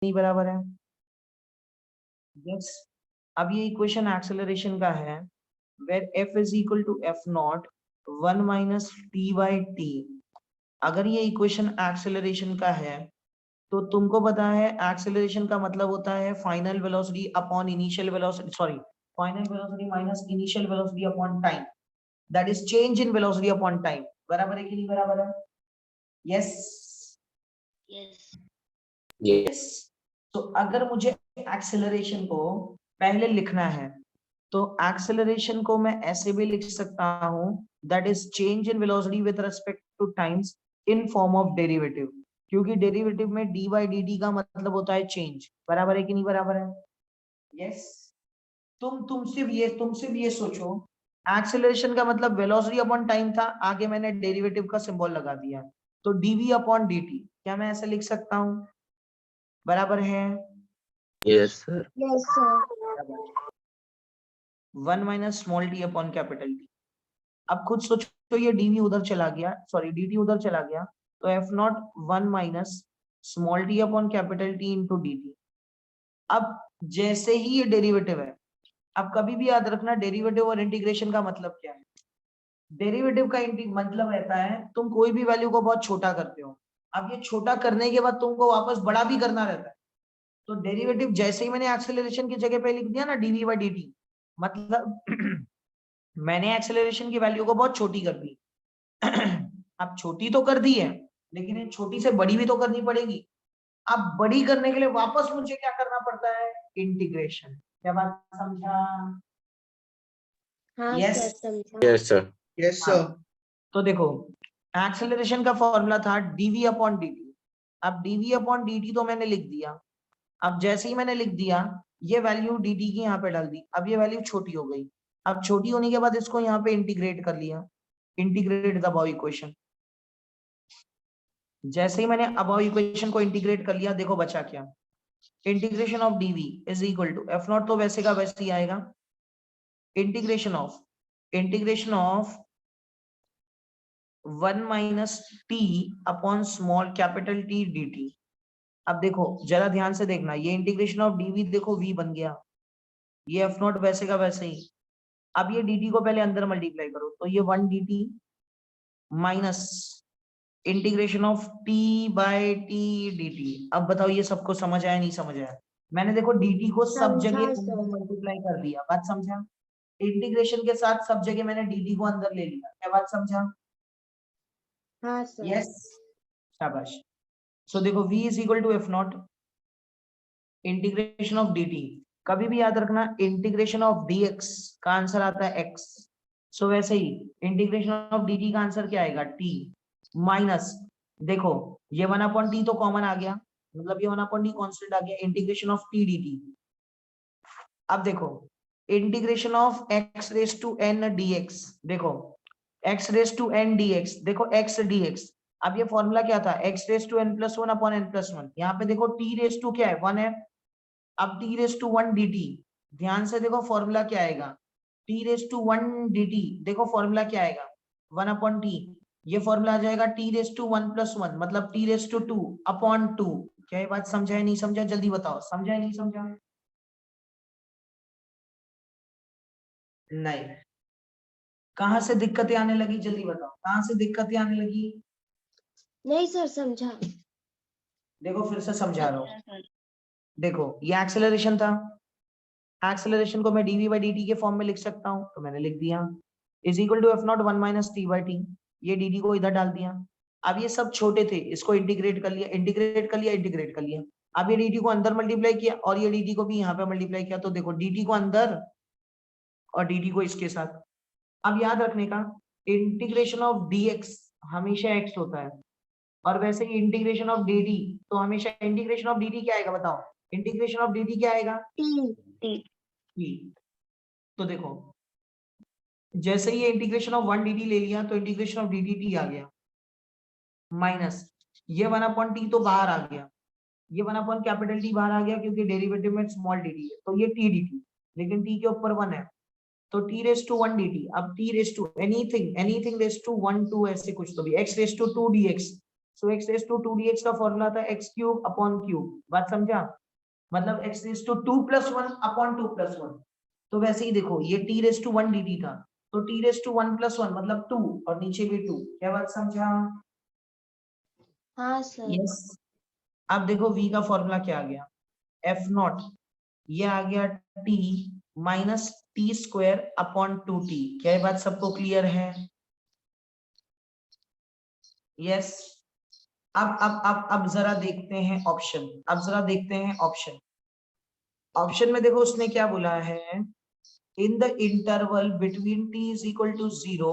नहीं बराबर है? यस। अब ये इक्वेशन एक्सेलरेशन का है, where F is equal to F not 1 minus T by T. अगर ये इक्वेशन एक्सेलरेशन का है तो तुमको पता है एक्सेलरेशन का मतलब होता है final velocity upon initial velocity, sorry, final velocity minus initial velocity upon time, that is change in velocity upon time. बराबर है कि नहीं बराबर है? Yes yes. तो अगर मुझे एक्सेलरेशन को पहले लिखना है तो एक्सेलरेशन को मैं ऐसे भी लिख सकता हूं, that is change in velocity with respect two times in form of derivative, क्योंकि डेरिवेटिव में डी बाई डी टी का मतलब होता है चेंज। बराबर है कि नहीं बराबर है? यस। तुम सिर्फ ये सोचो, एक्सेलरेशन का मतलब वेलोसिटी अपॉन टाइम था, आगे मैंने डेरिवेटिव का सिंबल लगा दिया, तो डीवी अपॉन डी टी, क्या मैं ऐसे लिख सकता हूं? बराबर है? Yes sir. 1 minus small T upon capital T. अब खुद सोचो, ये डीवी उधर चला गया, सॉरी डी उधर चला गया, तो F not 1 minus small T upon capital T into D T. अब जैसे ही ये डेरिवेटिव है, अब कभी भी याद रखना डेरिवेटिव और इंटीग्रेशन का मतलब क्या है। डेरिवेटिव का मतलब रहता है तुम कोई भी वैल्यू को बहुत छोटा करते हो, अब ये छोटा करने के बाद तुमको वापस बड़ा भी करना रहता है। तो डेरिवेटिव जैसे ही मैंने एक्सेलरेशन की जगह पे लिख दिया ना डीवी बाई डी टी, मतलब मैंने एक्सेलरेशन की वैल्यू को बहुत छोटी कर दी। अब छोटी तो कर दी है, लेकिन ये छोटी से बड़ी भी तो करनी पड़ेगी। अब बड़ी करने के लिए वापस मुझे क्या करना पड़ता है? इंटीग्रेशन। क्या बात समझा? Yes yes sir. यस हाँ। सर। तो देखो, एक्सेलरेशन का फॉर्मूला था डीवी अपॉन डी टी। अब डीवी अपॉन डी टी तो मैंने लिख दिया। अब जैसे ही मैंने लिख दिया, ये वैल्यू डी टी की यहाँ पे डाल दी, अब ये वैल्यू छोटी हो गई। अब छोटी होने के बाद इसको यहाँ पे इंटीग्रेट कर लिया, इंटीग्रेट द अबव इक्वेशन। जैसे ही मैंने अबव इक्वेशन को इंटीग्रेट कर लिया, देखो बचा क्या? Integration of DV is equal to F not, तो वैसे का वैसे ही आएगा, integration of 1 minus T upon small capital T D T. अब देखो जरा ध्यान से देखना, ये इंटीग्रेशन ऑफ डीवी देखो वी बन गया, ये एफ नॉट वैसे का वैसे ही। अब ये dt को पहले अंदर मल्टीप्लाई करो, तो ये 1 dt minus integration of t by T dt। अब बताओ ये सबको समझ आया नहीं समझ आया? मैंने देखो dt को सब जगह मल्टीप्लाई कर दिया, बात समझा? इंटीग्रेशन के साथ सब जगह मैंने dt को अंदर ले लिया, क्या बात समझा? हाँ सर। यस, शाबाश। सो देखो v is equal to F not integration of dt। कभी भी याद रखना इंटीग्रेशन ऑफ dx का आंसर आता है x। सो वैसे ही इंटीग्रेशन ऑफ dt का आंसर क्या आएगा? t माइनस, देखो ये 1 अपॉन टी तो कॉमन आ गया, मतलब ये 1 अपॉन टी कांस्टेंट आ गया, इंटीग्रेशन ऑफ t dt। अब देखो integration of x raise to n dx, देखो x raise to n dx, देखो x dx। अब ये फॉर्मूला क्या था? x raise to n plus 1 upon n plus 1। यहाँ पे देखो t रेज टू क्या है? 1 है। अब t रेज टू 1 dt, ध्यान से देखो फॉर्मूला क्या आएगा? t रेज टू 1 dt, देखो फॉर्मूला क्या आएगा? 1 अपॉन t। ये फॉर्मूला आ जाएगा t रेज टू 1 प्लस 1, मतलब t रेज टू 2 अपॉन 2। क्या ये बात समझा है नहीं समझा? जल्दी बताओ, समझा है नहीं समझा? नहीं। कहां से दिक्कतें आने लगी? जल्दी बताओ, कहां से दिक्कतें आने लगी? नहीं सर समझा। देखो फिर से समझा रहा हूं। देखो ये एक्सेलरेशन था, एक्सेलरेशन को मैं dv बाई dt के फॉर्म में लिख सकता हूं, तो मैंने लिख दिया is equal to F not 1 minus T by T. ये dt को इधर डाल दिया। अब ये सब छोटे थे, इसको इंटीग्रेट कर लिया, इंटीग्रेट कर लिया, इंटीग्रेट कर लिया। अब ये dt को अंदर मल्टीप्लाई किया और ये dt को भी यहाँ पे मल्टीप्लाई किया, तो देखो dt को अंदर और dt को इसके साथ। अब याद रखने का, इंटीग्रेशन ऑफ dx हमेशा x होता है, और वैसे ही इंटीग्रेशन ऑफ dt तो हमेशा इंटीग्रेशन ऑफ dt क्या आएगा? बताओ इंटीग्रेशन ऑफ dt क्या आएगा? t। तो देखो जैसे ही ये इंटीग्रेशन ऑफ 1 dt ले लिया, तो इंटीग्रेशन ऑफ dt t आ गया, माइनस ये 1 अपॉन t तो बाहर आ गया, ये 1 अपॉन कैपिटल T बाहर आ गया क्योंकि डेरिवेटिव में स्मॉल dt है, तो ये t dt, लेकिन t के ऊपर 1 है, तो t रेज टू 1 dt। अब t raise to anything raise to 1 2 ऐसे कुछ तो भी, x raise to 2 dx, so x raise to 2dx का फॉर्मूला था x क्यूब अपॉन क्यूब, बात समझा? मतलब x रेज टू 2 + 1 अपॉन 2 + 1। तो वैसे ही देखो ये t रेज टू 1 dt था, तो t रेज टू 1 + 1 मतलब 2 और नीचे भी 2। क्या बात समझा? हाँ सर। यस। अब देखो v का फॉर्मूला क्या आ गया, f नॉट, ये आ गया t minus T square upon 2t। क्या ये बात सबको क्लियर है? यस। अब जरा देखते हैं ऑप्शन, अब जरा देखते हैं ऑप्शन। ऑप्शन में देखो उसने क्या बोला है, in the interval between t is equal to 0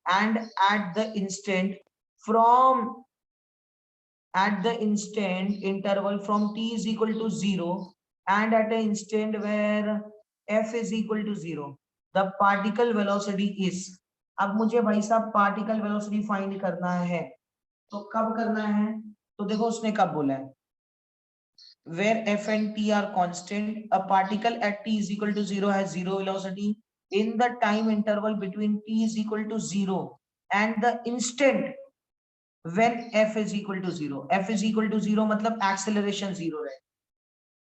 and at the instant from at the instant interval from t is equal to 0 and at an instant where f is equal to 0 the particle velocity is। अब मुझे भाई साहब particle velocity find करना है, तो कब करना है? तो देखो उसने कब बोला है, where f and t are constant, a particle at t is equal to 0 has zero velocity in the time interval between t is equal to 0 and the instant when f is equal to 0। f is equal to 0 मतलब acceleration 0 है।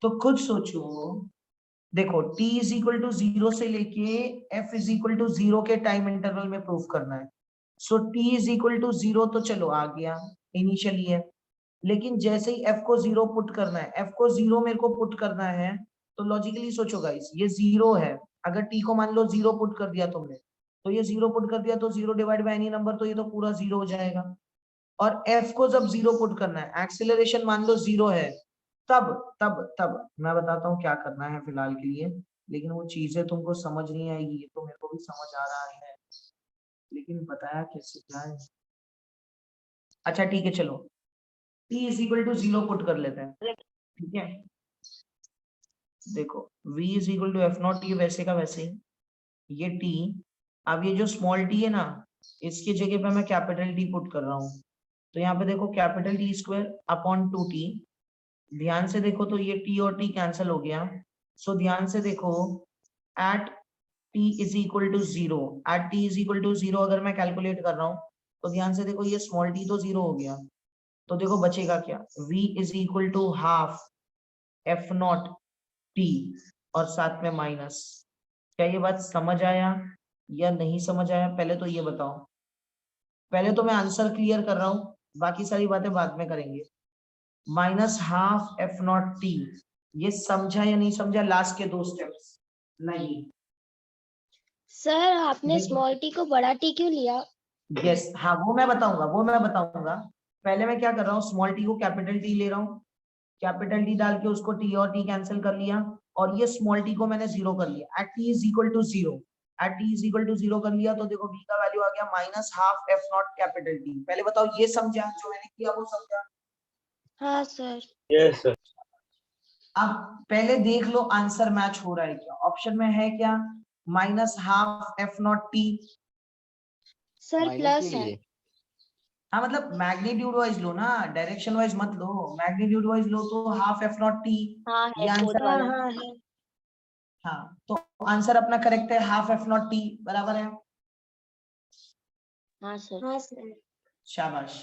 तो खुद सोचो, देखो t is equal to 0 से लेके f is equal to 0 के time interval में प्रूफ करना है। सो t is equal to 0 तो चलो आ गया, इनिशियली है। लेकिन जैसे ही f को 0 पुट करना है, f को 0 मेरे को पुट करना है, तो लॉजिकली सोचो गाइस, ये 0 है। अगर t को मान लो 0 पुट कर दिया तुमने, तो ये 0 पुट कर दिया, तो 0 डिवाइड बाय एनी नंबर, तो ये तो पूरा 0 हो जाएगा। और f को जब 0 पुट करना है, एक्सीलरेशन मान लो 0 है, तब तब तब मैं बताता हूँ क्या करना है फिलहाल के लिए। लेकिन वो चीजें तुमको समझ नहीं आएगी, ये तो मेरे को भी समझ आ रहा है, लेकिन बताया कैसे जाए। अच्छा ठीक है, चलो t is equal to 0 put कर लेते हैं, ठीक है? देखो v is equal to F not, ये वैसे का वैसे ही, ये t। अब ये जो स्मॉल t है ना, इसकी जगह पे मैं कैपिटल T पुट कर रहा हूँ। तो यहाँ पे देखो capital T square upon 2t। ध्यान से देखो तो ये t और t कैंसिल हो गया। सो ध्यान से देखो, at t is equal to 0, at t is equal to 0 अगर मैं कैलकुलेट कर रहा हूँ, तो ध्यान से देखो ये स्मॉल t तो 0 हो गया, तो देखो बचेगा क्या, v is equal to half F not T और साथ में माइनस। क्या ये बात समझ आया या नहीं समझ आया? पहले तो ये बताओ, पहले तो मैं आंसर क्लियर कर रहा हूँ, बाकी सारी बातें बाद में करेंगे। Minus half F not T, ये समझा या नहीं समझा? लास्ट के 2 स्टेप्स नहीं। सर आपने देखो, स्मॉल टी को बड़ा टी क्यों लिया? यस, हाँ वो मैं बताऊंगा। पहले मैं क्या कर रहा हूँ, स्मॉल टी को कैपिटल टी ले रहा हूँ, कैपिटल टी डाल के उसको टी और टी कैंसिल कर लिया, और ये स्मॉल टी को मैंने 0 कर लिया। At T is equal to 0, at T is equal to 0 कर लिया, तो देखो v का वैल्यू आ गया minus half F not capital T. पहले बताओ ये समझा, जो मैंने किया वो समझा? हाँ सर। Yes, sir. अब पहले देख लो आंसर मैच हो रहा है क्या, ऑप्शन में है क्या minus half F not T? Sir plus है। हाँ मतलब मैग्नीट्यूड वाइज लो ना, डायरेक्शन वाइज मत लो, मैग्नीट्यूड वाइज लो तो हाफ एफ नॉट टी, हाँ ये है, आंसर। हाँ हाँ है। हाँ तो आंसर अपना करेक्ट है, हाफ एफ नॉट टी बराबर है। हाँ सर। हाँ सर। शाबाश।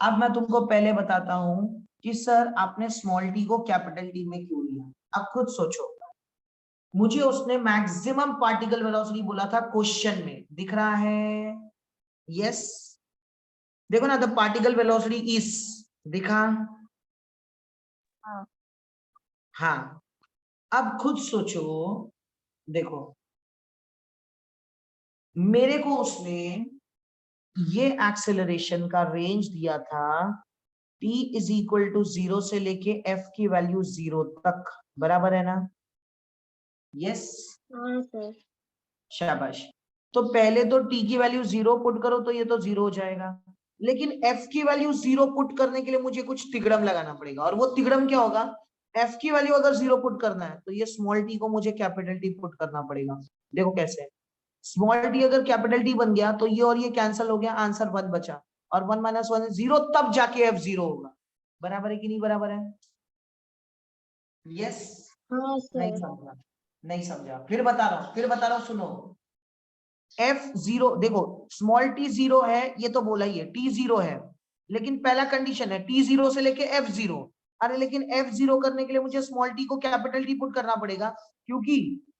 अब मैं तुमको पहले बताता हूँ कि सर आपने स्मॉल टी को कैपिटल टी में क्यों लिया। अब खुद सोचो, मुझे उसने मैक्सिमम पार्टिकल वेलोसिटी बोला था, क्वेश्चन में दिख रहा है? यस, देखो ना, द पार्टिकल वेलोसिटी इज, दिखा? हाँ। हाँ। अब खुद सोचो, देखो मेरे को उसने ये एक्सेलरेशन का रेंज दिया था t इज इक्वल टू 0 से लेके f की वैल्यू 0 तक, बराबर है ना? यस। हाँ सर। शाबाश। तो पहले तो t की वैल्यू 0 पुट करो, तो ये तो 0 हो जाएगा, लेकिन f की वैल्यू 0 पुट करने के लिए मुझे कुछ तिगड़म लगाना पड़ेगा, और वो तिगड़म क्या होगा, f की वैल्यू अगर 0 पुट करना है, तो ये स्मॉल t को मुझे कैपिटल T पुट करना पड़ेगा। देखो कैसे, स्मॉल टी अगर कैपिटल टी बन गया, तो ये और ये कैंसिल हो गया, आंसर 1 बचा, और 1 माइनस 1 0, तब जाके एफ 0 होगा। बराबर है कि नहीं बराबर है? यस। हाँ नहीं सर। समझा? नहीं समझा? फिर बता रहा हूं, सुनो। एफ 0, देखो स्मॉल टी 0 है, ये तो बोला ही है, टी 0 है, लेकिन पहला कंडीशन है t0 से लेके f0। अरे लेकिन f0 करने के लिए मुझे स्मॉल t को कैपिटल T पुट करना पड़ेगा, क्योंकि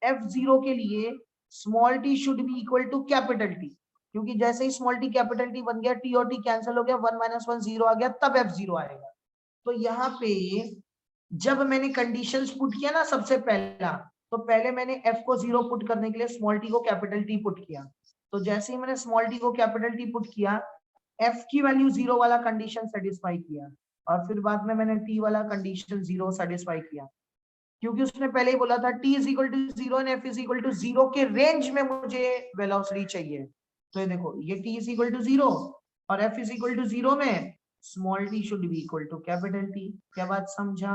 f0 के लिए small t should be equal to capital T, क्योंकि जैसे ही स्मॉल t कैपिटल T बन गया, t और t कैंसिल हो गया, 1 - 1 0 आ गया, तब f0 आएगा। तो यहाँ पे जब मैंने कंडीशंस पुट किया ना सबसे पहला, तो पहले मैंने f को 0 पुट करने के लिए स्मॉल t को कैपिटल T पुट किया। तो जैसे ही मैंने स्मॉल t को कैपिटल T पुट किया, f की वैल्यू 0 वाला कंडीशन सेटिस्फाई किया, और फिर बाद में मैंने t वाला कंडीशन 0 सेटिस्फाई किया, क्योंकि उसने पहले ही बोला था t is equal to 0 and f is equal to 0 के रेंज में मुझे वेलोसिटी चाहिए। तो ये देखो, ये t इज इक्वल टू 0 और f इज इक्वल टू 0 में small t should be equal to capital T। क्या बात समझा?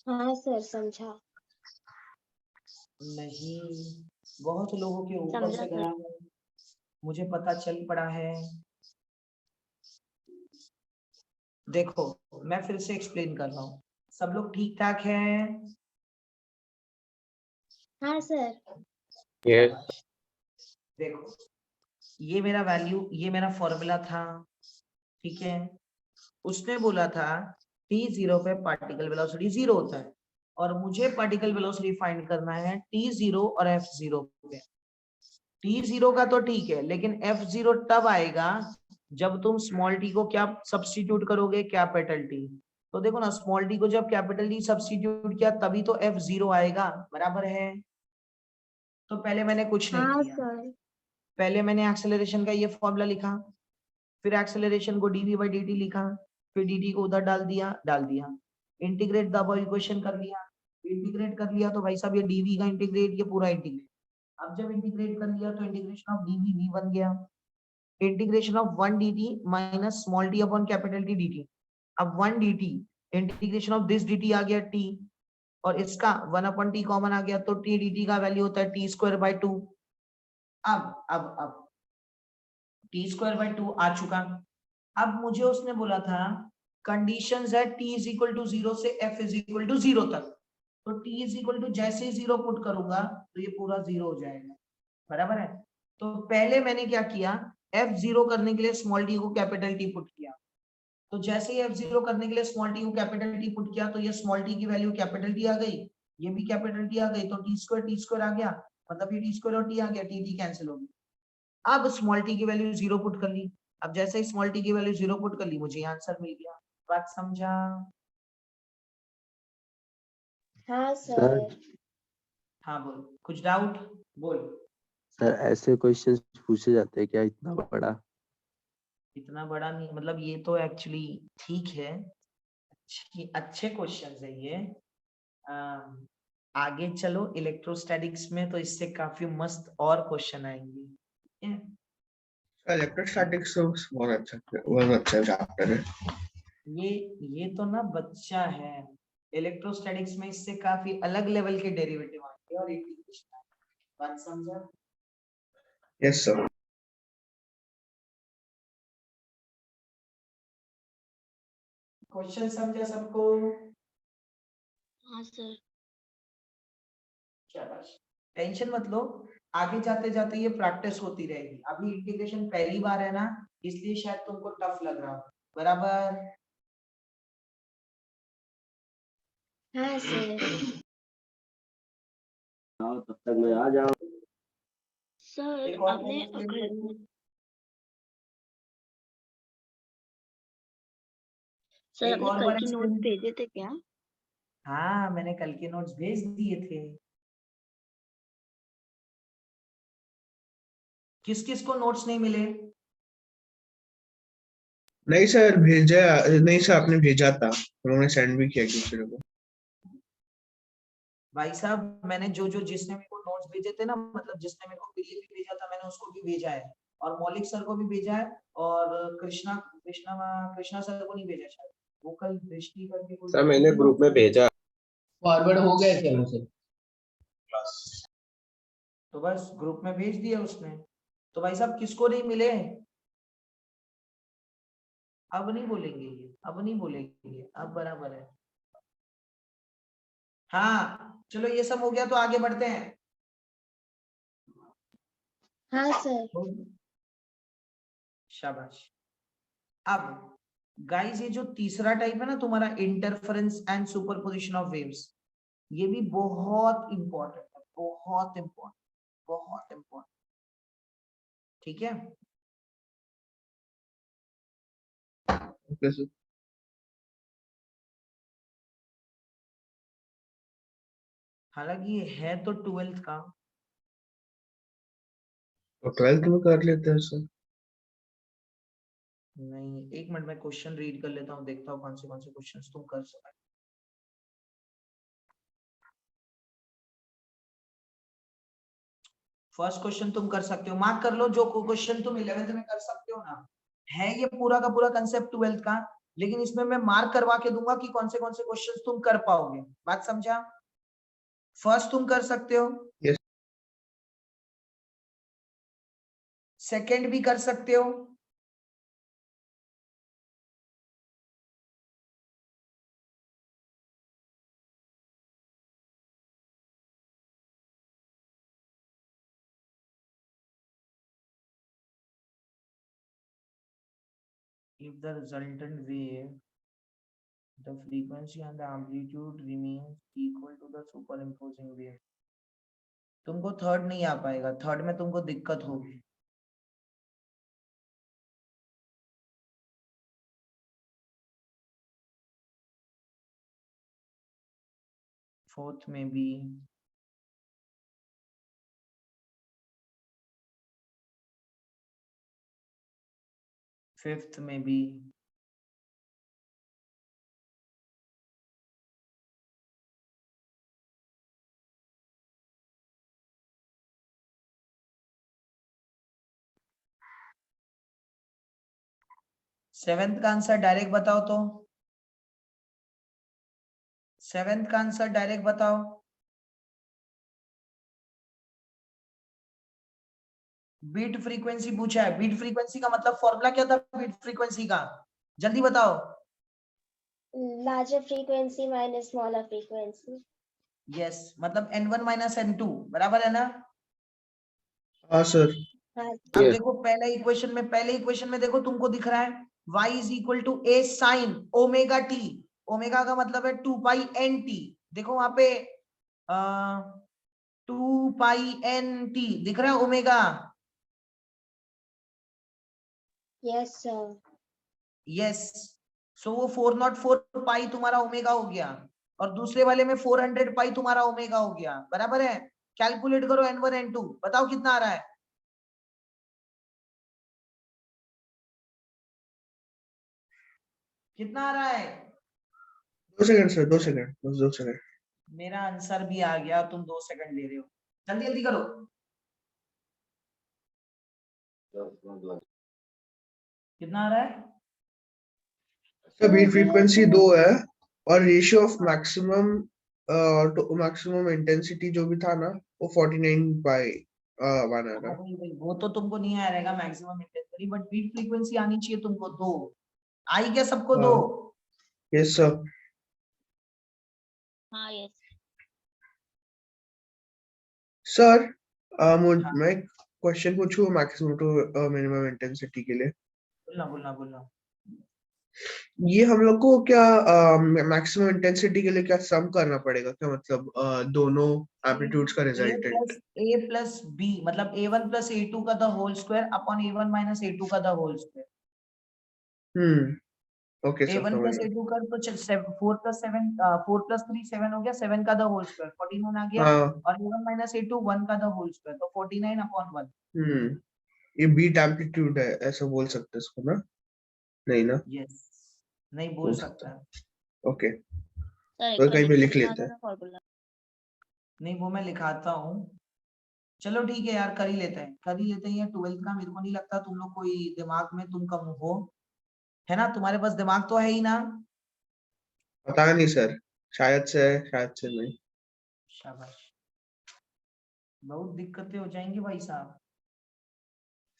हाँ सर, समझा। नहीं, बहुत लोगों के ऊपर समझा से सर। गया है, मुझे पता चल पड़ा है। देखो मैं फिर से एक्सप्लेन कर रहा हूँ, सब लोग ठीक ठाक हैं? हाँ सर। Yes. शाबाश। देखो ये मेरा वैल्यू, ये मेरा फॉर्मूला था, ठीक है। उसने बोला था t0 पे पार्टिकल वेलोसिटी 0 होता है, और मुझे पार्टिकल वेलोसिटी फाइंड करना है t0 और f0 पे। t0 का तो ठीक है, लेकिन f0 तब आएगा जब तुम स्मॉल t को क्या सब्स्टिट्यूट करोगे, कैपिटल T। तो देखो ना, स्मॉल t को जब कैपिटल T सब्स्टिट्यूट किया तभी तो f0 आएगा, बराबर है। तो पहले मैंने कुछ नहीं हाँ किया, सर। पहले मैंने एक्सेलरेशन का ये फॉर्मूला लिखा, फिर एक्सेलरेशन को dv/dt लिखा, फिर dt को उधर डाल दिया, इंटीग्रेट द अबव इक्वेशन कर लिया। इंटीग्रेट कर लिया तो भाई साहब ये dv का इंटीग्रेट, ये पूरा इंटीग्रेट। अब जब इंटीग्रेट कर लिया तो इंटीग्रेशन ऑफ dv v बन गया, integration of 1 dt minus small t upon capital T dt। अब 1 dt integration of this dt आ गया t, और इसका 1 अपॉन t कॉमन आ गया, तो t dt का वैल्यू होता है t²/2। अब t²/2 आ चुका। अब मुझे उसने बोला था कंडीशंस है t इज इक्वल टू 0 से f इज इक्वल टू 0 तक, तो t इज इक्वल टू जैसे ही 0 पुट करूंगा तो ये पूरा 0 हो जाएगा, बराबर है। तो पहले मैंने क्या किया, f0 करने के लिए स्मॉल t को कैपिटल T पुट किया। तो जैसे ही f0 करने के लिए स्मॉल t को कैपिटल T पुट किया, तो ये स्मॉल t की वैल्यू कैपिटल T आ गई, ये भी कैपिटल T आ गई, तो t² आ गया, मतलब ये t² और t आ गया, t कैंसिल हो गया। अब स्मॉल t की वैल्यू 0 पुट कर ली, अब जैसे ही स्मॉल t की वैल्यू 0 पुट कर ली, मुझे आंसर मिल गया। बात समझा? हाँ सर सर। हाँ बोल, कुछ डाउट? बोल। सर ऐसे क्वेश्चंस पूछे जाते हैं क्या इतना बड़ा? इतना बड़ा नहीं, मतलब ये तो एक्चुअली ठीक है, अच्छे क्वेश्चन है ये। आगे चलो इलेक्ट्रोस्टैटिक्स में तो इससे काफी मस्त और क्वेश्चन आएंगे, ठीक है? इलेक्ट्रोस्टैटिक्स तो बहुत अच्छा चैप्टर है। ये तो ना बच्चा है, इलेक्ट्रोस्टैटिक्स में इससे काफी अलग लेवल के डेरिवेटिव आएंगे और इंटीग्रेशन आएंगे। बात समझा? Yes sir. क्वेश्चन समझा सबको? हाँ सर। शाबाश, टेंशन मत लो, आगे जाते जाते ये प्रैक्टिस होती रहेगी। अभी इंटीग्रेशन पहली बार है ना, इसलिए शायद तुमको टफ लग रहा हो, बराबर? हाँ सर। तब तक मैं आ जाऊँ। सर एक और आपने सर एक आपने और कल बार की नोट explain- भेजे थे क्या? हाँ मैंने कल के नोट्स भेज दिए थे। किस किस को नोट्स नहीं मिले? नहीं सर भेजा, नहीं सर आपने भेजा था, उन्होंने सेंड भी किया दूसरे को। भाई साहब मैंने जो जो जिसने मेरे को नोट्स भेजे थे ना, मतलब जिसने मेरे को पीडीएफ भी भेजा था, मैंने उसको भी भेजा है, और मौलिक सर को भी भेजा है, और कृष्णा कृष्णा कृष्णा सर को नहीं भेजा शायद, वो कल दृष्टि करके कोई सर मैंने ग्रुप में भेजा। फॉरवर्ड हो गए थे उनसे। तो बस ग्रुप में भेज दिया उसने। तो भाई साहब किसको नहीं मिले? अब नहीं बोलेंगे ये, अब नहीं बोलेंगे, अब बराबर है। हाँ चलो ये सब हो गया, तो आगे बढ़ते हैं। हाँ सर। शाबाश। अब गाइस ये जो तीसरा टाइप है ना तुम्हारा interference and superposition of waves, ये भी बहुत इंपॉर्टेंट है, बहुत इंपॉर्टेंट, बहुत इंपॉर्टेंट। ठीक है, ओके सर। हालांकि ये है तो 12th का। तो 12th में कर लेते हैं सर। नहीं, एक मिनट में क्वेश्चन रीड कर लेता हूँ, देखता हूँ कौन से क्वेश्चंस तुम कर सकते। फर्स्ट क्वेश्चन तुम कर सकते हो, मार्क कर लो, जो क्वेश्चन तुम 11th में कर सकते हो ना, है ये पूरा का पूरा कंसेप्ट 12th का, लेकिन इसमें मैं मार्क करवा के दूंगा कि कौन से क्वेश्चंस तुम कर पाओगे। बात समझा? फर्स्ट तुम कर सकते हो, यस। सेकंड भी कर सकते हो, if the resultant wave, the frequency and the amplitude remains equal to the superimposing wave। तुमको थर्ड नहीं आ पाएगा, थर्ड में तुमको दिक्कत होगी। फोर्थ में भी, फिफ्थ में भी, सेवेंथ का आंसर डायरेक्ट बताओ तो, सेवेंथ का आंसर डायरेक्ट बताओ। बीट फ्रीक्वेंसी पूछा है, बीट फ्रीक्वेंसी का मतलब फॉर्मूला क्या था बीट फ्रीक्वेंसी का, जल्दी बताओ। larger frequency minus smaller frequency। Yes, मतलब n1 माइनस n2 बराबर है ना। हाँ सर। हाँ अब Yes. देखो पहले इक्वेशन में देखो तुमको दिख रहा है y is equal to a sine omega T, omega का मतलब है 2 पाई एन टी, देखो वहां पे 2 पाई एन टी दिख रहा है ओमेगा। Yes sir. यस, सो वो 404 पाई तुम्हारा ओमेगा हो गया, और दूसरे वाले में 400 पाई तुम्हारा ओमेगा हो गया, बराबर है। कैलकुलेट करो n1 n2, बताओ कितना आ रहा है। कितना आ रहा है? 2 सेकंड सर, 2 सेकंड, बस 2 सेकंड। मेरा आंसर भी आ गया, तुम 2 सेकंड ले रहे हो, जल्दी जल्दी करो। कितना आ रहा है? सर बीट फ्रीक्वेंसी 2 है, और ratio of maximum maximum intensity जो भी था ना, वो 49 बाय 1 आ रहा। वो तो तुमको नहीं आ रहेगा maximum intensity, but beat frequency आनी चाहिए तुमको 2। आई क्या सबको 2? Yes sir. हाँ यस। सर हाँ। मैं क्वेश्चन पूछूं मैक्सिमम टू मिनिमम इंटेंसिटी के लिए। बोलना बोलना बोलना। ये हम लोग को क्या मैक्सिमम इंटेंसिटी के लिए क्या सम करना पड़ेगा क्या, मतलब दोनों एम्पलीट्यूड्स का रिजल्टेंट? ए प्लस बी मतलब a1 प्लस a2 का the whole square upon a1 minus a2 का the whole square. Okay sir, a1 समझ प्लस गया। a2 कर तो 4 प्लस 7 4 प्लस 3 7 हो गया, 7 का द होल स्क्वायर 49 आ गया, हाँ। और a1 माइनस a2 1 का द होल स्क्वायर तो 49 अपॉन 1। ये बीट एम्पलीट्यूड है, ऐसा बोल सकते हैं इसको ना? नहीं ना? यस, नहीं बोल बोल सकता है। ओके, सर एक तो बार कहीं पे लिख के लिख दिखा लेते दो हैं। ना फॉर्मूला। नहीं वो मैं लिखाता हूँ, चलो ठीक है यार, कर ही लेते हैं, कर ही लेते हैं ये 12th का। मेरे को नहीं लगता तुम लोग कोई दिमाग में तुम कम हो, है ना, तुम्हारे पास दिमाग तो है ही ना। पता नहीं सर, शायद से है, शायद से नहीं। शाबाश, बहुत दिक्कतें हो जाएंगी भाई साहब।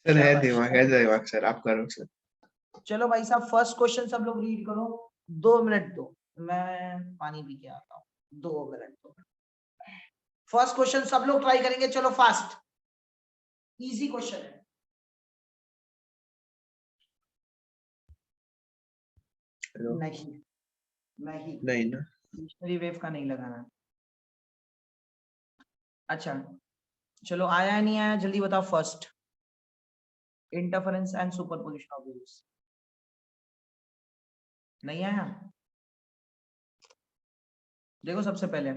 सर है शाबाश, दिमाग सर, आप करो सर। चलो भाई साहब फर्स्ट क्वेश्चन सब लोग रीड करो। 2 मिनट दो, मैं पानी पी के आता हूँ, 2 मिनट दो। फर्स्ट क्वेश्चन सब लोग ट्राई करेंगे, चलो फास्ट, इजी क्वेश्चन है। नहीं नहीं, नहीं ना। स्टेशनरी वेव का नहीं लगाना। अच्छा चलो, आया है नहीं आया जल्दी बताओ। First, interference and superposition of waves. नहीं आया? देखो सबसे पहले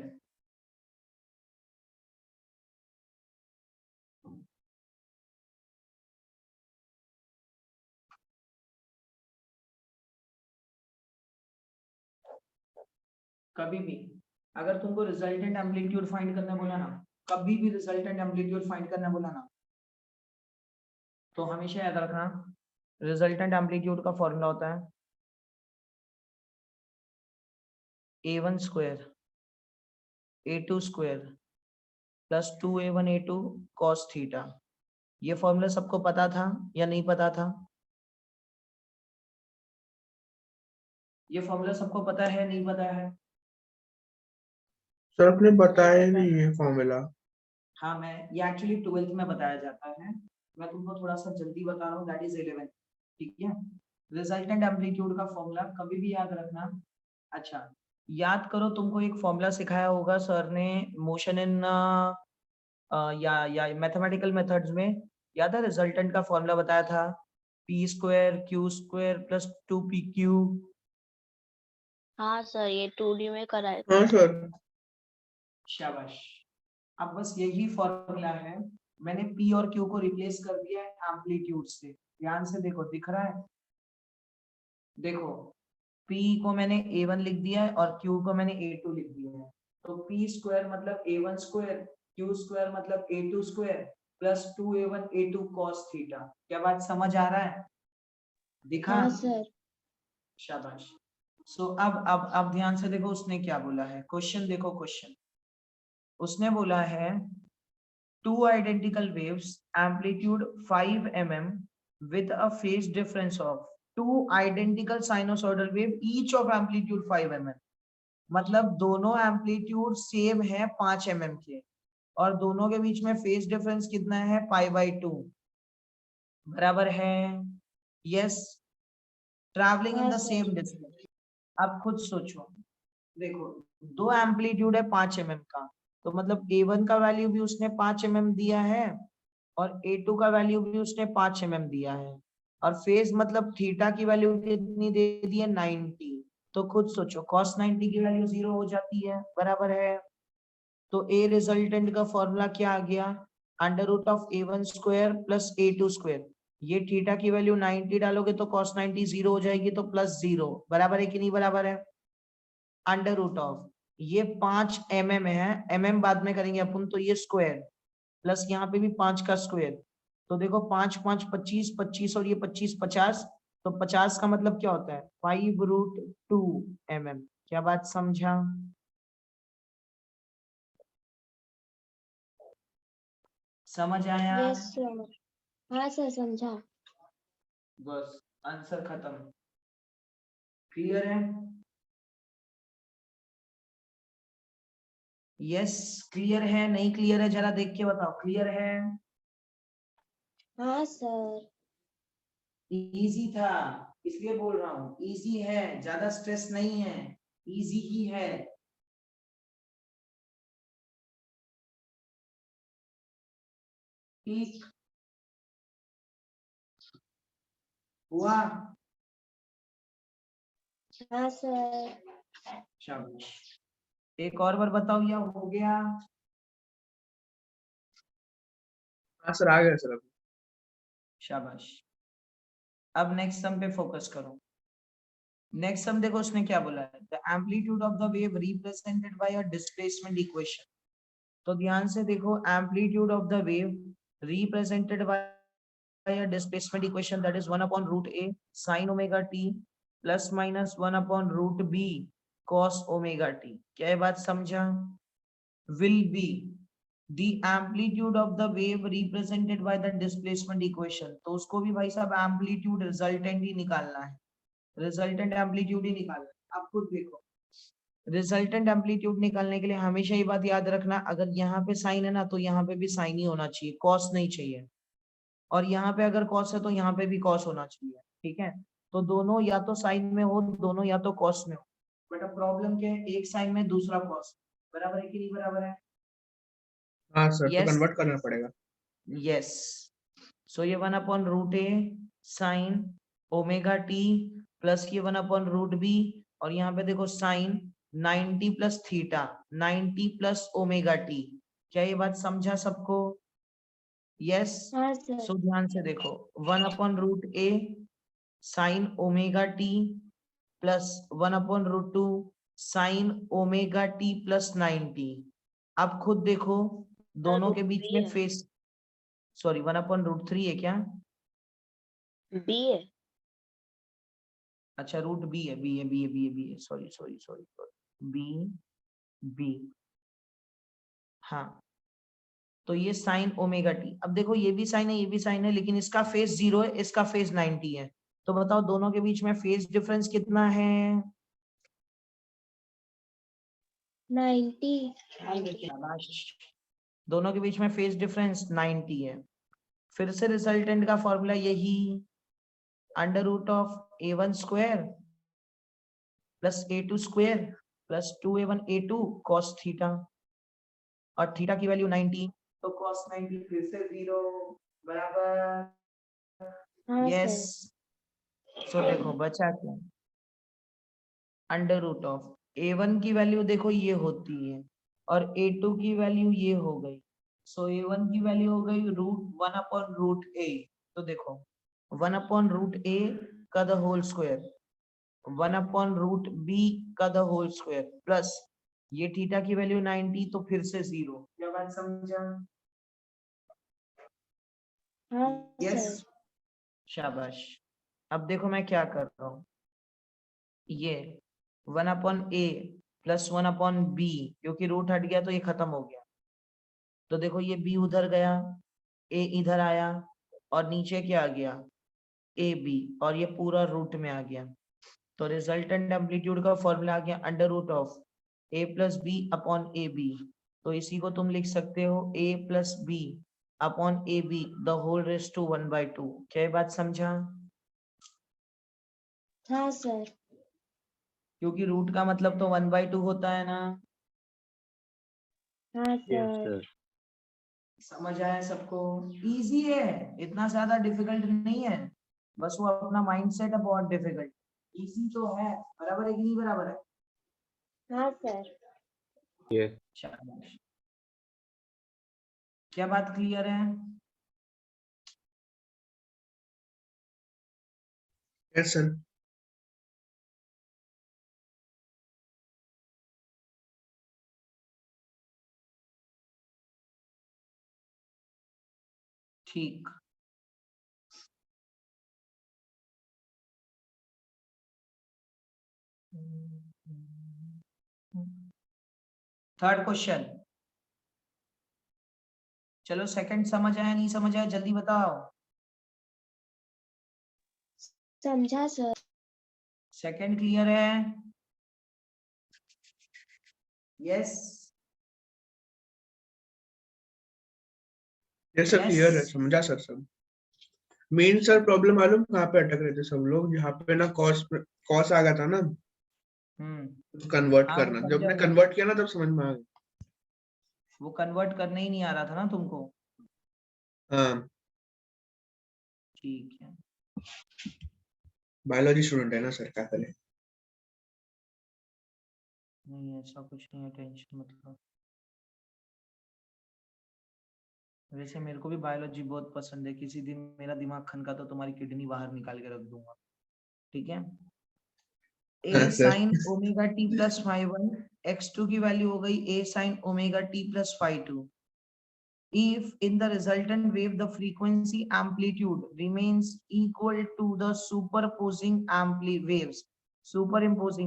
कभी भी अगर तुमको रिजल्टेंट एम्पलीट्यूड फाइंड करना बोला ना, कभी भी रिजल्टेंट एम्पलीट्यूड फाइंड करना बोला ना, तो हमेशा याद रखना रिजल्टेंट एम्पलीट्यूड का फॉर्मूला होता है a1 square a2 square plus 2a1 a2 cos theta. ये फॉर्मूला सबको पता था या नहीं पता था? ये फॉर्मूला सबको पता है नहीं पता है? सर आपने बताया नहीं है फॉर्मूला। हाँ, मैं ये एक्चुअली 12th में बताया जाता है, मैं तुमको थोड़ा सा जल्दी बता रहा हूँ, दैट इज 11th। ठीक है, रिजल्टेंट एम्पलीट्यूड का फॉर्मूला कभी भी याद रखना। अच्छा याद करो, तुमको एक फॉर्मूला सिखाया होगा सर ने मोशन इन या मैथमेटिकल मेथड्स में, याद है? रिजल्टेंट का फॉर्मूला बताया था p square q square plus 2pq। हाँ सर, ये 2D में कराए हाँ थे। सर। शाबाश, अब बस यही फॉर्मूला है, मैंने p और q को रिप्लेस कर दिया है एम्पलीट्यूड से। ध्यान से देखो, दिख रहा है? देखो p को मैंने a1 लिख दिया है और q को मैंने a2 लिख दिया है, तो p स्क्वायर मतलब a1 स्क्वायर, q स्क्वायर मतलब a2 square plus 2a1 a2 cos theta. क्या बात समझ आ रहा है? दिखा? हाँ सर। शाबाश। सो अब ध्यान से देखो उसने क्या बोला है। क्वेश्चन देखो, क्वेश्चन उसने बोला है two identical waves amplitude 5 mm with a phase difference of two identical sinusoidal wave each of amplitude 5 mm। मतलब दोनों एम्पलीट्यूड सेम है 5 mm के, और दोनों के बीच में फेज डिफरेंस कितना है? π/2 बराबर है। यस, ट्रैवलिंग इन हाँ द सर। Same distance. अब खुद सोचो, देखो दो एम्पलीट्यूड है 5 mm का, तो मतलब a1 का वैल्यू भी उसने 5 mm दिया है और a2 का वैल्यू भी उसने 5 mm दिया है, और फेज मतलब थीटा की वैल्यू कितनी दे दी है? 90। तो खुद सोचो cos 90 की वैल्यू 0 हो जाती है, बराबर है। तो a रिजल्टेंट का फॉर्मूला क्या आ गया? Under root of a1 square plus a2 square. ये थीटा की वैल्यू 90 डालोगे तो cos 90 0 हो जाएगी, तो प्लस 0, बराबर है कि नहीं बराबर है? अंडर रूट ऑफ ये 5 mm है, mm बाद में करेंगे अपन, तो ये स्क्वायर प्लस यहाँ पे भी 5 का स्क्वायर, तो देखो 5 5 25 25 और ये 25 50, तो 50 का मतलब क्या होता है? 5√2 mm। क्या बात समझा? समझ आया? Yes sir. हाँ सर, समझा। बस आंसर खत्म। क्लियर है? यस क्लियर है, नहीं क्लियर है जरा देख के बताओ। क्लियर है? हाँ सर। इजी था इसलिए बोल रहा हूँ, इजी है, ज्यादा स्ट्रेस नहीं है, इजी ही है। ठीक हुआ? हाँ सर। शाबाश, एक और बार बताओ, या हो गया? हाँ सर, आ गया सर अभी। शाबाश, अब नेक्स्ट सम पे फोकस करो। नेक्स्ट सम देखो उसने क्या बोला है, the amplitude of the wave represented by a displacement equation. तो ध्यान से देखो, amplitude of the wave represented by a displacement equation, that is 1 upon root a sin omega t plus minus 1 upon root b cos omega t। क्या ये बात समझा? will be the amplitude of the wave represented by the displacement equation। तो उसको भी भाई साहब amplitude resultant ही निकालना है, रिजल्टेंट एम्पलीट्यूड ही निकालना है। आप खुद देखो, रिजल्टेंट एम्पलीट्यूड निकालने के लिए हमेशा ये बात याद रखना, अगर यहाँ पे साइन है ना तो यहाँ पे भी साइन ही होना चाहिए, कॉस नहीं चाहिए, और यहाँ पे अगर कॉस है तो यहाँ पे भी कॉस होना चाहिए। ठीक है, तो दोनों या तो साइन में हो, दोनों या तो कॉस में हो। बट अब प्रॉब्लम क्या है, एक साइन में दूसरा कॉस, बराबर है कि नहीं बराबर है? हाँ सर, तो Yes. कन्वर्ट करना पड़ेगा। यस, सो ये 1/√a sign omega T plus ये 1/√b, और यहाँ पे देखो sine 90 plus theta 90 plus omega T. क्या ये बात समझा सबको? यस। हाँ सर। सो ध्यान से देखो 1/√a sign omega T plus 1/√2 sign omega T plus 90। अब खुद देखो दोनों के बीच में फेस, सॉरी 1/√3 है क्या? बी है। अच्छा रूट बी है, बी है, सॉरी बी। हाँ, तो ये साइन ओमेगा टी। अब देखो ये भी साइन है, ये भी साइन है, लेकिन इसका फेस 0 है, इसका फेस 90 है। तो बताओ दोनों के बीच में फेस डिफरेंस कितना है? 90। शाबाश। दोनों के बीच में फेस डिफरेंस 90 है। फिर से रिजल्टेंट का फॉर्मूला यही, √a1 square plus a2 square plus 2a1 a2 cos theta, और थीटा की वैल्यू 90, तो cos 90 फिर से 0 बराबर। हाँ यस। सर। सो देखो बचा क्या, √a1 की वैल्यू देखो ये होती है, और a2 की वैल्यू ये हो गई। सो a1 की वैल्यू हो गई √1/√a। तो देखो 1/√a का द होल स्क्वायर 1/√b का द होल स्क्वायर प्लस ये थीटा की वैल्यू 90, तो फिर से 0। क्या बात समझा? हाँ यस, सर। शाबाश। अब देखो मैं क्या कर रहा हूँ, ये 1/a प्लस 1/b, क्योंकि रूट हट गया तो ये खत्म हो गया। तो देखो ये b उधर गया, a इधर आया, और नीचे क्या आ गया, ab, और ये पूरा रूट में आ गया। तो रिजल्टेंट एम्पलीट्यूड का फॉर्मूला आ गया √a plus B upon A B. तो इसी को तुम लिख सकते हो a plus B upon A B the whole raise to 1/2। क्या ये बात समझा? हाँ सर। क्योंकि रूट का मतलब तो 1/2 होता है ना। हाँ यस सर। सर। समझ आया सबको? इजी है, इतना ज्यादा डिफिकल्ट नहीं है, बस वो अपना माइंडसेट है बहुत डिफिकल्ट। इजी तो है, बराबर है कि नहीं बराबर है? हाँ सर। यस शाबाश। क्या बात क्लियर है? Yes sir. ठीक। थर्ड क्वेश्चन, चलो सेकंड समझ आया नहीं समझ आया जल्दी बताओ। समझा सर। सेकंड क्लियर है? यस यस सर, क्लियर है, यस। समझा सर सब। मेन सर प्रॉब्लम मालूम कहाँ पे अटक रहे थे सब लोग, यहाँ पे ना कॉस कॉस आ गया था ना, कन्वर्ट हाँ वो करना, जब समझा ने वो कन्वर्ट किया ना तब समझ में आ गया। वो कन्वर्ट करने ही नहीं आ रहा था ना तुमको। हाँ, ठीक है। बायोलॉजी स्टूडेंट है ना सर, क्या करें। नहीं ऐसा कुछ नहीं है, टेंशन मतलब। वैसे मेरे को भी बायोलॉजी बहुत पसंद है, किसी दिन मेरा दिमाग खनका तो तुम्हारी किडनी बाहर निकाल के रख दूंगा, ठीक है? a हाँ sir. sin omega t plus phi1 x2 की वैल्यू हो गई a sin omega t plus phi2 if in the resultant wave the frequency amplitude remains equal to the superimposing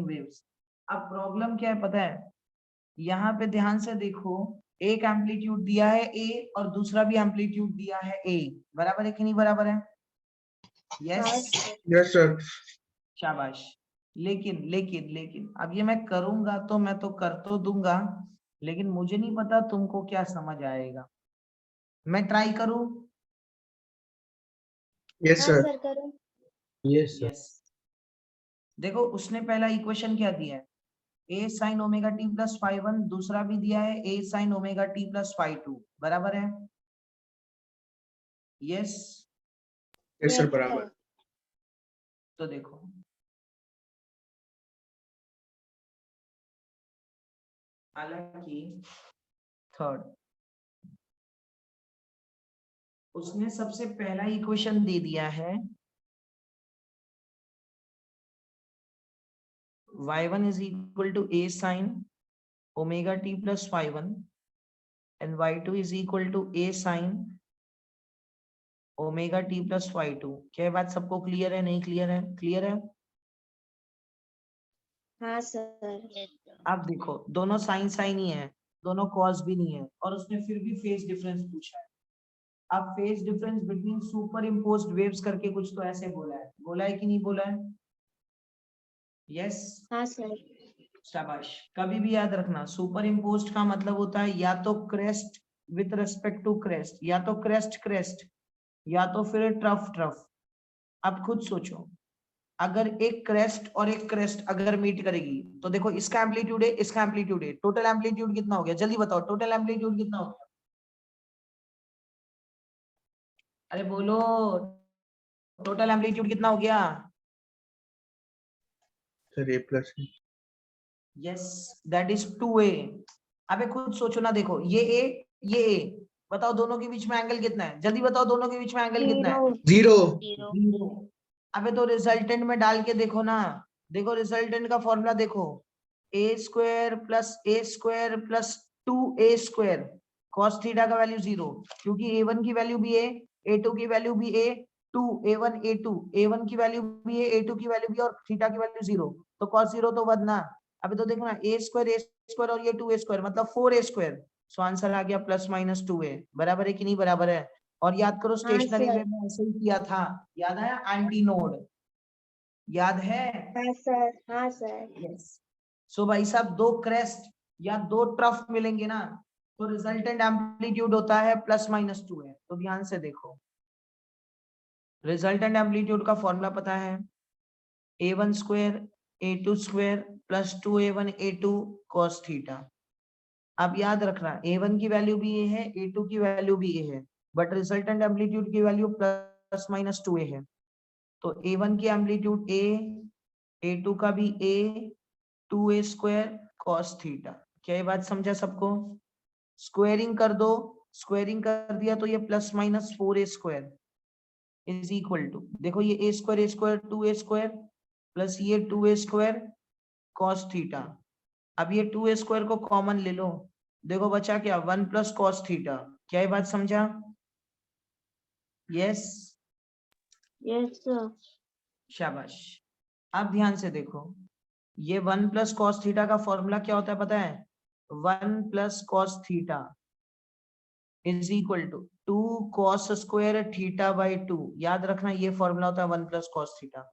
waves। अब प्रॉब्लम क्या है पता है, यहाँ पे ध्यान से देखो, एक एम्पलीट्यूड दिया है a और दूसरा भी एम्पलीट्यूड दिया है a, बराबर है कि नहीं बराबर है? हाँ यस, सर। Yes sir. शाबाश। लेकिन लेकिन लेकिन अब ये मैं करूंगा तो मैं तो कर तो दूंगा, लेकिन मुझे नहीं पता तुमको क्या समझ आएगा। मैं ट्राई करूं? यस हाँ सर। सर करो। Yes sir. यस। देखो उसने पहला इक्वेशन क्या दिया है, a sin omega t plus phi 1, दूसरा भी दिया है a sin omega t plus phi 2, बराबर है? यस। यस सर Yes, बराबर। sir. तो देखो हालांकि थर्ड उसने सबसे पहला इक्वेशन दे दिया है y1 is equal to a sin omega t plus phi 1 and y2 is equal to a sin omega T plus phi 2। क्या ये बात सबको क्लियर है, नहीं क्लियर है? क्लियर है? हाँ सर। अब देखो दोनों साइन साइन ही है, दोनों कॉस भी नहीं है, और उसने फिर भी फेज डिफरेंस पूछा है। अब phase difference between super imposed waves करके कुछ तो ऐसे बोला है कि नहीं बोला है? यस। हाँ सर। शाबाश। कभी भी याद रखना, सुपर इम्पोज्ड का मतलब होता है या तो crest with respect to crest, या तो क्रेस्ट क्रेस्ट, या तो फिर ट्रफ ट्रफ। अब खुद सोचो, अगर एक क्रेस्ट और एक क्रेस्ट अगर मीट करेगी तो देखो इसका एम्पलीट्यूड है, इसका एम्पलीट्यूड है, टोटल एम्पलीट्यूड कितना हो गया? जल्दी बताओ, टोटल एम्पलीट्यूड कितना हो गया? अरे बोलो, टोटल एम्पलीट्यूड कितना हो गया? Sir a plus. Yes, that is 2a। अबे खुद सोचो ना, देखो ये a, बताओ दोनों के बीच में एंगल कितना है? जल्दी बताओ दोनों के बीच में एंगल कितना है? 0। 0। अबे तो रिजल्टेंट में डाल के देखो ना, देखो रिजल्टेंट का फॉर्मूला देखो, a square plus a square plus 2a square cos theta का वैल्यू 0, क्योंकि a1 की वैल्यू भी a, a2 की वैल्यू भी a, 2 a1 a2, a1 की वैल्यू भी है, a2 की वैल्यू भी है, और थीटा की वैल्यू 0, तो cos 0 तो बदना। अबे तो देखो ना, a स्क्वायर और ये 2a स्क्वायर मतलब 4a स्क्वायर, सो आंसर आ गया प्लस माइनस 2a। बराबर है कि नहीं बराबर है? और याद करो हाँ स्टेशनरी सर। वे में ऐसे ही किया था, याद है? एंटी नोड, याद है? हाँ सर। हाँ सर। यस। सो भाई साहब दो क्रेस्ट या दो ट्रफ मिलेंगे ना, तो रिजल्टेंट एम्पलीट्यूड होता है प्लस माइनस 2a। तो ध्यान से देखो, रिजल्टेंट एम्पलीट्यूड का फॉर्मूला पता है, a1 square a2 square plus 2a1 a2 cos theta. अब याद रखना, a1 की वैल्यू भी ये है, a2 की वैल्यू भी ये है, बट रिजल्टेंट एम्पलीट्यूड की वैल्यू प्लस माइनस 2a है। तो a1 की एम्पलीट्यूड a, a2 का भी a, 2a square cos theta. क्या ये बात समझा सबको? स्क्वायरिंग कर दो, स्क्वायरिंग कर दिया तो ये plus minus 4a square is equal to, देखो ये a square 2a square plus ये 2a स्क्वायर cos थीटा। अब ये 2a स्क्वायर को कॉमन ले लो, देखो बचा क्या? 1 प्लस cos थीटा। क्या ये बात समझा? यस। Yes sir. शाबाश। अब ध्यान से देखो, ये 1 प्लस cos थीटा का फॉर्मूला क्या होता है पता है? 1 plus cos theta is equal to 2 cos square theta by 2। याद रखना ये फॉर्मूला होता है 1 प्लस cos थीटा।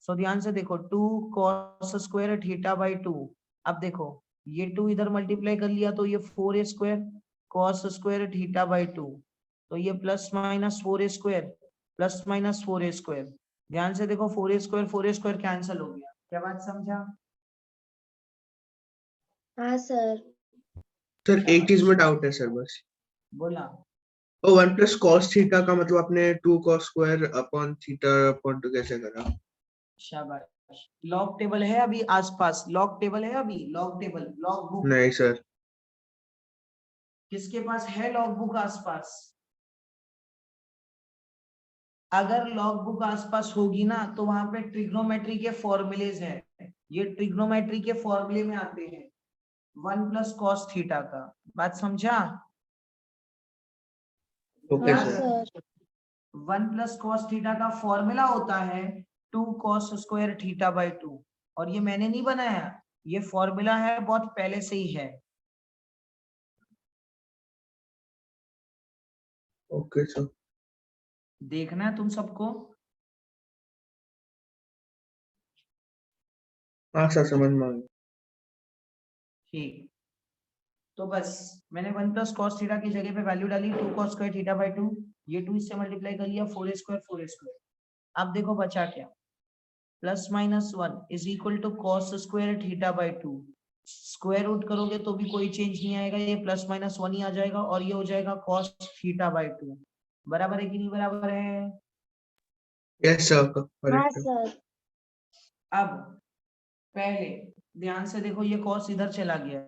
सो ध्यान से देखो, 2 cos स्क्वायर थीटा बाई 2। अब देखो ये 2 इधर मल्टीप्लाई कर लिया तो ये 4a square cos square theta by 2, तो ये plus minus 4a square plus minus 4a square. ध्यान से देखो 4a स्क्वायर कैंसिल हो गया। क्या बात समझा? हाँ सर। सर एक चीज में डाउट है सर बस। बोला। ओ 1 प्लस cos थीटा का मतलब आपने 2 cos square upon theta upon 2 कैसे करा? शाबाश। लॉग टेबल है अभी आसपास? लॉग टेबल है अभी? लॉग टेबल, लॉग बुक नहीं सर। किसके पास है? लॉग बुक आसपास? अगर लॉग बुक आसपास होगी ना तो वहां पे ट्रिग्नोमेट्री के फॉर्मूलेज है, ये ट्रिग्नोमेट्री के फॉर्मूले में आते हैं 1 प्लस cos थीटा का। बात समझा? ओके हाँ सर। सर। 1 प्लस cos थीटा का फॉर्मूला होता है 2 cos स्क्वायर थीटा बाई 2, और ये मैंने नहीं बनाया, ये फॉर्मूला है बहुत पहले से ही है। Okay sir. देखना है तुम सबको। हाँ सर समझ में आ गया। ठीक, तो बस मैंने 1 प्लस cos थीटा की जगह पे वैल्यू डाली 2 cos स्क्वायर थीटा बाई 2, ये 2 इससे मल्टीप्लाई कर लिया 4a स्क्वायर 4a स्क्वायर। अब देखो बचा क्या? Plus minus 1 is equal to cos square theta by 2। Square root करोगे तो भी कोई चेंज नहीं आएगा, ये प्लस माइनस 1 ही आ जाएगा और ये हो जाएगा कॉस थीटा बाई 2। बराबर है कि नहीं बराबर है? यस सर, हाँ करेक्ट। सर। अब पहले ध्यान से देखो, ये कॉस इधर चला गया,